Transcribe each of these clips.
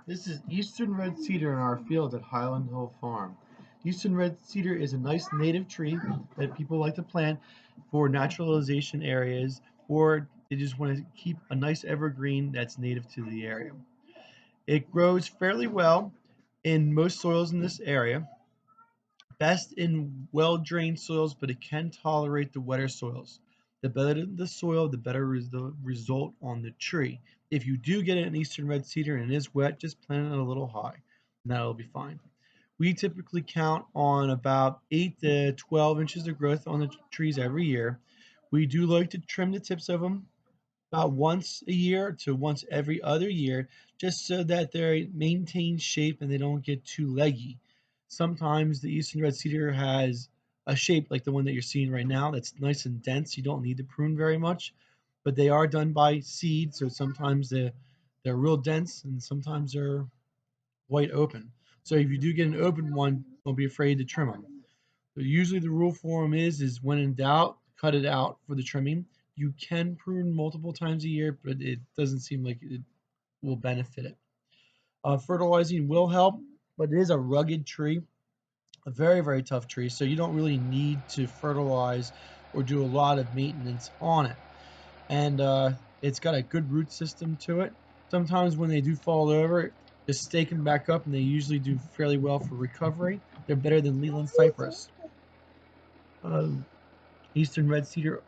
This is Eastern Red Cedar in our field at Highland Hill Farm. Eastern Red Cedar is a nice native tree that people like to plant for naturalization areas, or they just want to keep a nice evergreen that's native to the area. It grows fairly well in most soils in this area, best in well-drained soils, but it can tolerate the wetter soils. The better the soil, the better is the result on the tree. If you do get an eastern red cedar and it is wet, just plant it a little high, and that'll be fine. We typically count on about 8 to 12 inches of growth on the trees every year. We do like to trim the tips of them about once a year to once every other year, just so that they maintain shape and they don't get too leggy. Sometimes the eastern red cedar has a shape like the one that you're seeing right now that's nice and dense. You don't need to prune very much, but they are done by seed, so sometimes they're real dense and sometimes they're wide open. So if you do get an open one, don't be afraid to trim them. But usually the rule for them is when in doubt, cut it out for the trimming. You can prune multiple times a year, but it doesn't seem like it will benefit it. Fertilizing will help, but it is a rugged tree, a very, very tough tree, so you don't really need to fertilize or do a lot of maintenance on it. And it's got a good root system to it. Sometimes when they do fall over, just stake them back up, and they usually do fairly well for recovery. They're better than Leland cypress. Um, Eastern red cedar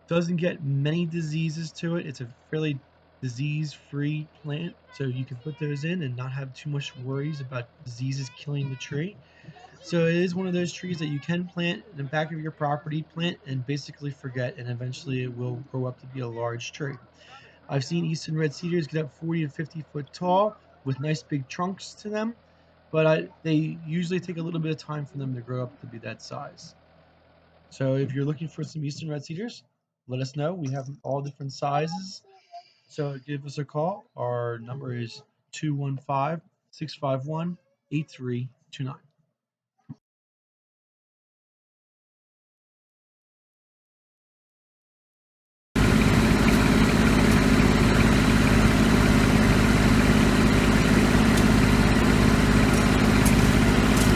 doesn't get many diseases to it. It's a fairly disease-free plant, so you can put those in and not have too much worries about diseases killing the tree. So it is one of those trees that you can plant in the back of your property, plant and basically forget, and eventually it will grow up to be a large tree. I've seen eastern red cedars get up 40 to 50 foot tall with nice big trunks to them, but they usually take a little bit of time for them to grow up to be that size. So if you're looking for some eastern red cedars, let us know. We have all different sizes. So give us a call. Our number is 215-651-8329.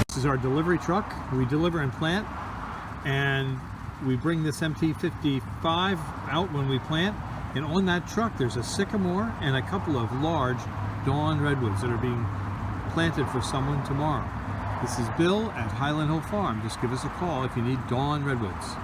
This is our delivery truck. We deliver and plant, and we bring this MT55 out when we plant, and on that truck there's a sycamore and a couple of large dawn redwoods that are being planted for someone tomorrow. This is Bill at Highland Hill Farm. Just give us a call if you need dawn redwoods.